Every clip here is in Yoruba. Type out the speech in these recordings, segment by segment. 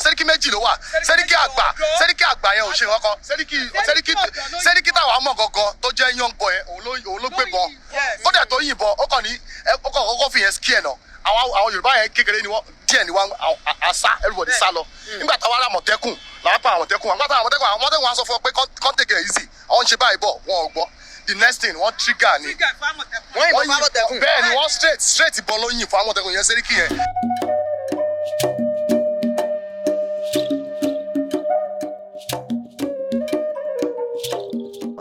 sẹ́ríkì méjì ló wà sẹ́ríkì àgbà yẹn ò ṣe nǹkan sẹ́ríkì táwa mọ̀ gangan tó jẹ́ young boy òun ló gbé bọ́ ó dẹ̀ tó yìnbọn ó kàn kọ́kọ́ fi yẹn skí ẹ̀ náà àwọn Yorùbá yẹn kékeré ni wọ́n díẹ̀ ni wọ́n àṣà everybody sá lọ nígbà táwa ará Àmọ̀tẹ́kùn làwọn pa Àmọ̀tẹ́kùn Àmọ̀tẹ́kùn wa sọ fún ọ pé kọ́n take it easy àwọn ń ṣe báyìí bọ̀ wọn ò gbọ́ the next thing wọ́n trigger ni wọ́n yìnbọn fún Àmọ̀tẹ́kùn bẹ́ẹ̀ ni wọ́n straight ìbọn ló yìn fún Àmọ̀tẹ́kùn yẹn sẹ́ríkì yẹn.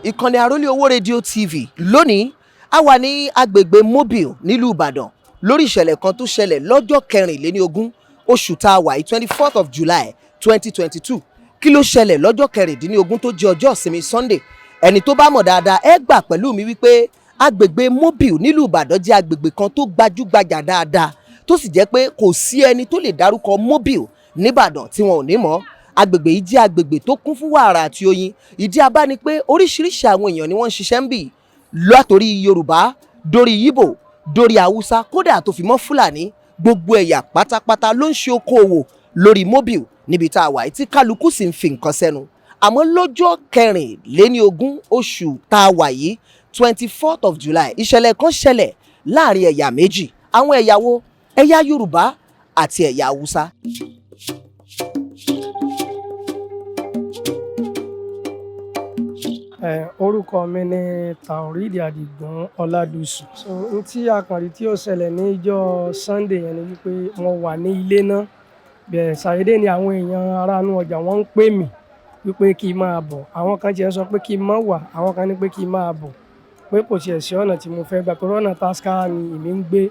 Ìkànnì Àrólé Owó rédíò TV lónìí a wà ní agbègbè Mobile nílùú Ìbàdàn lórí ìṣẹ̀lẹ̀ kan tó ṣẹlẹ̀ lọ́jọ́ 24 oṣù tá a wà yìí 24th of July 2022 kí ló ṣẹlẹ̀ lọ́jọ́ 24 tó jẹ́ ọjọ́ ìsinmi Sunday ẹni tó bá mọ̀ dáadáa ẹ gbà pẹ̀lú mi wípé agbègbè Mobile nílùú Ìbàdàn jẹ́ agbègbè kan tó gbajúgbajà dáadáa tó sì jẹ́ pé kò sí ẹni tó lè dárúkọ Mobile níbàdàn tí wọn ò ní mọ̀ agbègbè yìí jẹ́ agbègbè tó kún fún wàrà àti oyin ìdí abá ni pé oríṣiríṣi àwọn èèyàn ni wọ́n ń ṣiṣẹ́ ń bì látòrí Yorùbá dórí Ìgbò dórí Hausa kódà tó fi mọ́ Fúlàní gbogbo ẹ̀yà pátápátá ló ń ṣe okòòwò lórí Mobile níbi tá a wà tí kálukú sì ń fi nǹkan sẹ́nu àmọ́ lọ́jọ́ 24 oṣù tá a wà yìí 24th of July ìṣẹ̀lẹ̀ kan ṣẹlẹ̀ láàrin ẹ̀yà méjì àwọn ẹ̀yà wo ẹ̀yà Yorùbá àti ẹ̀yà Hausa. Orúkọ mi ni Taoridi Adigun Ọládùsù. So n tí akànrí tí ó ṣẹlẹ̀ ní ìjọ Sunday yẹn ni wípé mo wà ní ilé náà bẹ́ẹ̀ ṣàyédé ni àwọn èèyàn aráàánú ọjà wọ́n ń pè mí wípé kí n máa bọ̀ àwọn kan tiẹ̀ sọ pé kí n má wà àwọn kan ní pé kí n máa bọ̀ pé kò tiẹ̀ sí ọ̀nà tí mo fẹ́ gbà pé ọ̀nà Tasca ni èmi ń gbé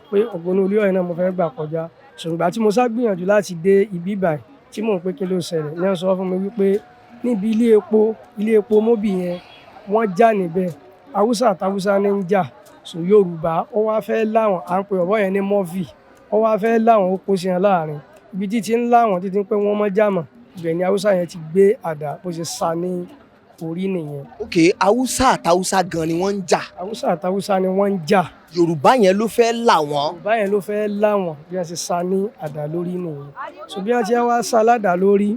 pé Ògbónú Olúyọ̀ yẹn náà mo fẹ́ gbà kọjá ṣùgbọ́n tí mo sá gbìyànjú láti dé ibi báyìí tí mò ń pé kí ló ṣẹlẹ̀ ní wọ́n sọ fún mi wípé níbi ilé epo Mobile yẹn wọ́n já níbẹ̀ Hausa àtàwùsá ní ń jà so Yorùbá ó wá fẹ́ láwọn à ń pe ọ̀bọ yẹn ní mọ́fì ó wá fẹ́ láwọn ó kó sí yẹn láàrin ibi títí ń láwọn títí pé wọ́n mọ́ jàmọ̀ ibẹ̀ ni Hausa yẹn ti gbé àdá bó ṣe sá ní orí nìyẹn. ok Hausa àtàwùsá gan ni wọ́n ń jà. Hausa àtàwùsá ni wọ́n ń jà. Yorùbá yẹn ló fẹ́ là wọ́n. Yorùbá yẹn ló fẹ́ là wọ́n bí wọ́n ṣe sá ní àdá lórí nìyẹn so bí wọ́n ti wá sá ládàá lórí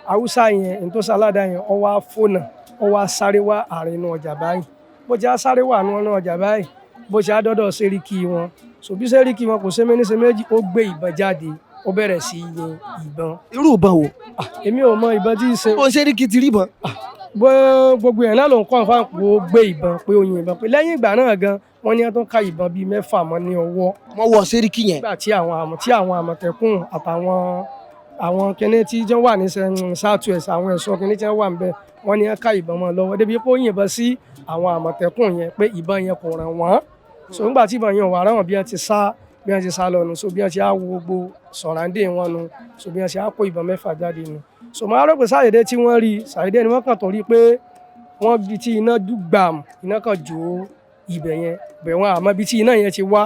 Hausa yẹn ní tó sá ládàá yẹn ó wá fònà ó wá sáré wá àárín inú ọjà báyìí bó ti á sáré wà nínú ọjà báyìí bó ti á dọ́dọ̀ sẹ́ríkì wọn so bí sẹ́ríkì wọn kò ṣe méjì ó gbé ìbọn jáde ó bẹ̀rẹ̀ sí yin ìbọn. irú ìbọn wo. èmi ò mọ ìbọn tí ń ṣe. bó sẹ́ríkì ti rí ìbọn. gbogbo yẹn náà ló ń kọ́ fún àpò ó gbé ìbọn pé ó yin ìbọn pé lẹ́yìn ìgbà náà gan wọ́n ní wọ́n tó ká ìbọn bíi 6 mọ́ ní ọwọ́. wọ́n wọ sẹ́ríkì yẹn. nígbà tí àwọn Àmọ̀tẹ́kùn àtàwọn àwọn kinní tí wọ́n wà ní Southwest àwọn ẹ̀ṣọ́ kinní tí wọ́n wà níbẹ̀ wọ́n ní ká ìbọn mọ́ lọ́wọ́ débi pé ó yìnbọn sí àwọn Àmọ̀tẹ́kùn yẹn pé ìbọn yẹn kò ràn wọ́n so nígbà tí ìbọn yẹn wà rán wọn bí wọ́n ti sá lọ nù so bí wọ́n ti á wo gbogbo sọ̀ràǹdè wọn nù so bí wọ́n ti á kó ìbọn 6 jáde nù so máa rò pé Ṣàyédé tí wọ́n rí Ṣàyédé ni wọ́n kàn tó rí pé wọ́n bí tí iná dùgbàm iná kan jó ibẹ̀ yẹn bẹ̀ wọ́n àmọ́ bí tí iná yẹn ti wá.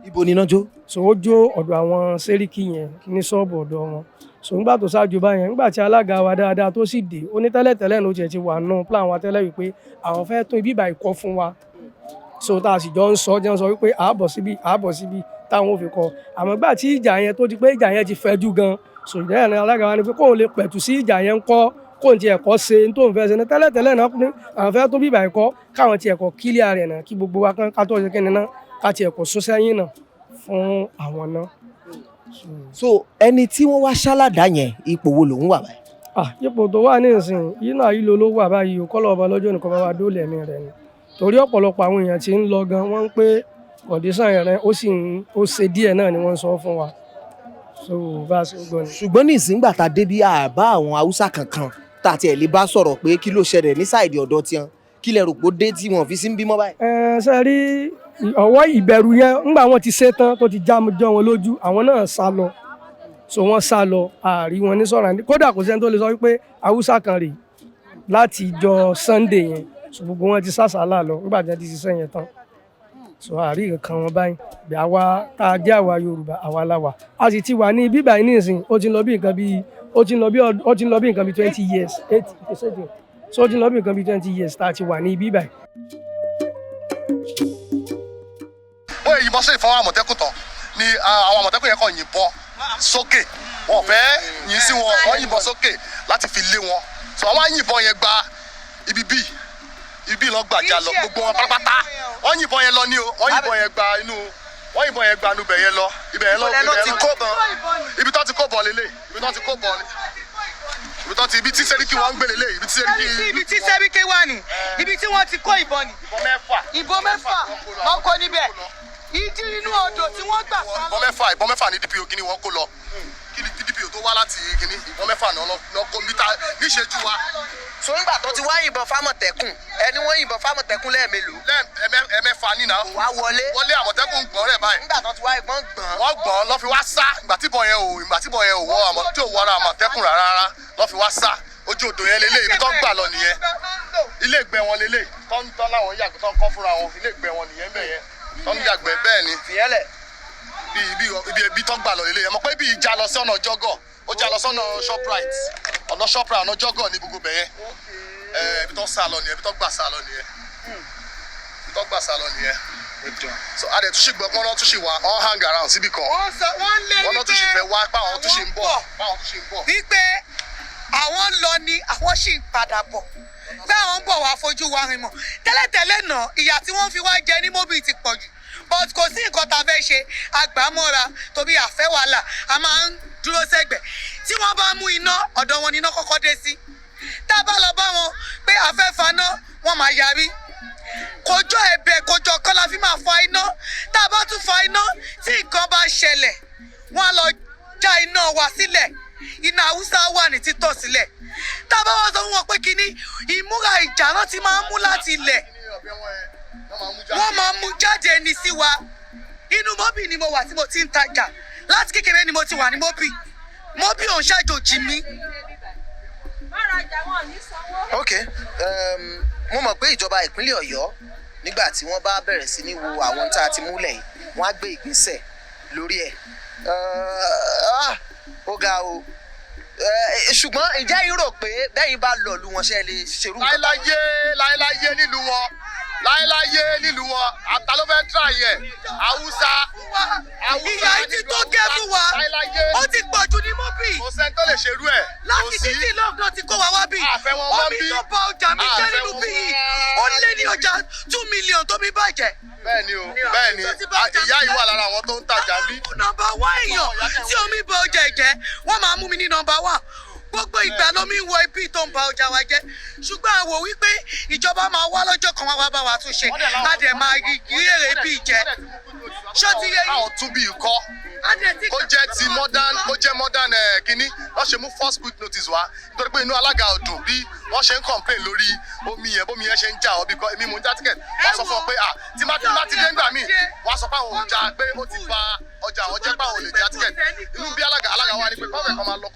ibo ni iná jó. so ó jó ọ̀dọ̀ àwọn sẹ́ríkì yẹn ní ṣọ́ọ̀bù ọ̀dọ̀ wọn so nígbà tó ṣáájú báyẹn nígbà tí alága wa dáadáa tó sì dé ó ní tẹ́lẹ̀tẹ́lẹ̀ ló tiẹ̀ ti wà nù plan wa tẹ́lẹ̀ wípé àwọn fẹ́ tún ibi ìbà ìkọ́ fún wa so tá a sì jọ ń sọ jẹ́ ń sọ wípé àábọ̀ síbi táwọn ò fi kọ́ àmọ́ gbà tí ìjà yẹn tó di pé ìjà yẹn ti fẹ́jú gan so ìjà yẹn alága wa ni pé kóun lè pẹ̀tù sí ìjà yẹn ń kọ́ kóun ti ẹ̀kọ́ ṣe tó ń fẹ́ ṣe ní tẹ́lẹ̀tẹ́lẹ̀ náà àwọn fẹ́ tún bíbà ẹ̀kọ́ káwọn ti ẹ̀kọ́ kílíà rẹ̀ náà kí gbogbo wa ká tó ṣe kíni náà ká ti ẹ̀kọ́ sún sẹ́yìn náà fún àwọn náà. so ẹni tí wọ́n wá ṣálàdá yẹn ipò wo lòun wà báyìí. ipò tó wà ní ìsìn yìí náà yìí ló wà báyìí kọ́lọ̀ ọba lọ́jọ́ nìkan bá wa dóòlà ẹ̀mí rẹ̀ ni torí ọ̀pọ̀lọpọ̀ àwọn èèyàn tí ń lọ gan wọ́n ń pé kọ̀díṣàn rẹ̀ ó ṣe díẹ̀ náà ni wọ́n sọ fún wa so bá a ṣe gbọ́ ni. ṣùgbọ́n ní ìsìngbà tá a dé bí àbá àwọn Haúsá kankan tá a tiẹ̀ lè bá sọ̀rọ̀ pé kí ló ṣẹlẹ̀ ní sáìdì ọ̀dọ̀ tiwọn kí lẹ rò pé ó dé tí wọn fi sí ń bímọ báyìí. ṣe rí ọwọ́ ìbẹ̀rù yẹn ńgbà wọn ti ṣe tán tó ti já wọn lójú àwọn náà sá lọ so wọ́n sá lọ àárí wọn ní sọ̀rọ̀ kódà kò sẹ́ni tó lè sọ wípé Haúsá kan rè láti ìjọ Sunday yẹn so gbogbo wọn ti sásàálà lọ nígbà tí wọ́n ti ṣiṣẹ́ yẹn tán so àárí nǹkan wọn báyìí bí àwa tá a jẹ́ àwa Yorùbá àwa láwà a sì ti wà ní ibi báyìí nísìnyí ó ti lọ bí nǹkan bíi 20 years so ó ti lọ bí nǹkan bíi 20 years tá a ti wà ní ibi báyìí. ó yẹ yìnbọn sí ìfọwọ́ Àmọ̀tẹ́kùn tán ni àwọn Àmọ̀tẹ́kùn yẹn kàn yìnbọn sókè wọn fẹ́ yìn sí wọn wọ́n yìnbọn sókè láti fi lé wọn so wọ́n á yìnbọn yẹn gba ibi lọ gbàjà lọ gbogbo wọn pátápátá wọ́n yìnbọn yẹn lọ ní o wọ́n yìnbọn yẹn gba inú ibẹ̀ yẹn lọ ibi tó ti kó bọ̀ lélẹ̀ ibi tí sẹ́ríkì wọn ń gbé lélẹ̀ ibi tí sẹ́ríkì wà ní ibi tí wọ́n ti kó ìbọn ní ìbọn mẹ́fà wọ́n kó níbẹ̀ ìdí inú odò tí wọ́n gbà sá ìbọn mẹ́fà ní DPO kíní wọ́n kó lọ kí ni DPO tó wá láti kíní ìbọn mẹ́fà náà kó níṣẹ́jú wa. so nígbà tó ti wá yìnbọn fámọ̀tẹ́kùn ẹni wọ́n yìnbọn fámọ̀tẹ́kùn lẹ́ẹ̀mélòó. ẹ̀mẹ́fà nínà. wá wọlé àmọ̀tẹ́kùn gbọ́n rẹ̀ báyìí. nígbà tó ti wá ìbọn gbọ́n. wọ́n gbọ́n lọ́ fi wá sá ìgbà tíbọn yẹn ò wọ àmọ́ tí ò wọ ara àmọ̀tẹ́kùn rárá lọ́ fi wá sá ojú odò yẹn lélẹ̀ ibi tó ń gbà lọ nìyẹn ilé ìgbẹ́ wọn lélẹ̀ tó ń tán láwọn yàgbẹ́ tó ń kọ́ fúnra wọn ilé ìgbẹ́ wọn nìyẹn bẹ́ẹ̀ yẹn tó ń yàgbẹ́ bẹ́ẹ̀ ni. fìyẹ́lẹ̀. ibi tó ń gbà lọ lélẹ̀ yẹn mọ̀ pé ibi ìjà lọ sí ọ̀nà jọ́gọ̀ ó já lọ sọ́nà shoprite ọ̀nà jọ́gọ̀ ní gbogbo bẹ̀yẹn ibi tó sá lọ nìyẹn ibi tó gbà sá lọ nìyẹn so adẹ tún ṣì gbọ́ pọ́n náà tún ṣì wà all hang around síbì kan wọ́n náà tún ṣì fẹ́ wá páwọn tún ṣì ń bọ̀ wípé àwọn lọ ni àwọn sì ń padà bọ̀ pé àwọn ń bọ̀ wá fojú wa rìn mọ́ tẹ́lẹ̀tẹ́lẹ̀ náà ìyà tí wọ́n fi wá jẹ ní Mobil ti pọ̀ jù but kò sí nǹkan tá a fẹ́ ṣe àgbàmọ́ra torí àfẹ́ wàhálà a máa ń dúró sẹ́gbẹ̀ẹ́ tí wọ́n bá mú iná ọ̀dọ̀ wọn ni iná kọ́kọ́ dé sí tá a bá lọ bá wọn pé àfẹ́ faná wọ́n máa yarí kòjọ ẹ̀bẹ̀ kòjọ kọ́ la fi máa fa iná tá a bá tún fa iná tí nǹkan bá ṣẹlẹ̀ wọ́n á lọ já iná wa sílẹ̀ iná Hausa wà ní títọ́ sílẹ̀ tá a bá wá sọ fún wọn pé kínní ìmúra ìjà náà ti máa ń mú láti ilẹ̀ wọ́n máa mú jáde ní sí wa inú Mobil ni mo wà tí mo ti ń tajà láti kékeré ni mo ti wà ní Mobil òun ṣàjòjì mi. ok mo mọ̀ pé ìjọba ìpínlẹ̀ Ọ̀yọ́ nígbà tí wọ́n bá bẹ̀rẹ̀ sí ní wo àwọn tá a ti múlẹ̀ yìí wọ́n á gbé ìgbésẹ̀ lórí ẹ̀ ó ga o ṣùgbọ́n ìjẹ́ yìí rò pé bẹ́yìn bá lọ lu wọn ṣe lè ṣerú. láéláyé nílùú wọn àtà ló fẹ́ tíra yẹ Hausa ìyá ìdí tó gé fún wa ó ti pọ̀ jù ní Mobil. kò sẹ́ni tó lè ṣerú ẹ̀. láti títí lọ́gbọ̀n ti kó wa wá bí omi tó ba ọjà mi jẹ́ nínú bí yìí ó lé ní ọjà 2 million tó mi bàjẹ́. bẹ́ẹ̀ni ìyá yìí wà lára àwọn tó ń tajà bí. nọ́mbà 1 èèyàn tí omi ba ọjà ẹ̀jẹ̀ wọ́n máa mú mi ní nọ́mbà 1 gbogbo ìgbà lómi ń wọ ibi tó ń ba ọjà wa jẹ́ ṣùgbọ́n a wò wípé ìjọba máa wá lọ́jọ́ kan wá bá wa tún ṣe ládẹ máa rí èrè bí jẹ ṣó ti yẹ yìí. káwọn tún bí ikọ́ kó jẹ́ modern kínní wọ́n ṣe mú first quick notice wá nítorí pé inú alága ọdún bí wọ́n ṣe ń complain lórí omi yẹn bómi yẹn ṣe ń jà ọ́ bí kọ́ èmi mò ń já ticket wọ́n sọ fún ọ pé tí má ti dé ńgbà míì wọ́n sọ pé àwọn ò já pé ó ti ba ọjà àwọn jẹ́ pé àwọn ò lè já ticket inú bí alága wa ni pé kọ́fẹ̀ kan máa lọ.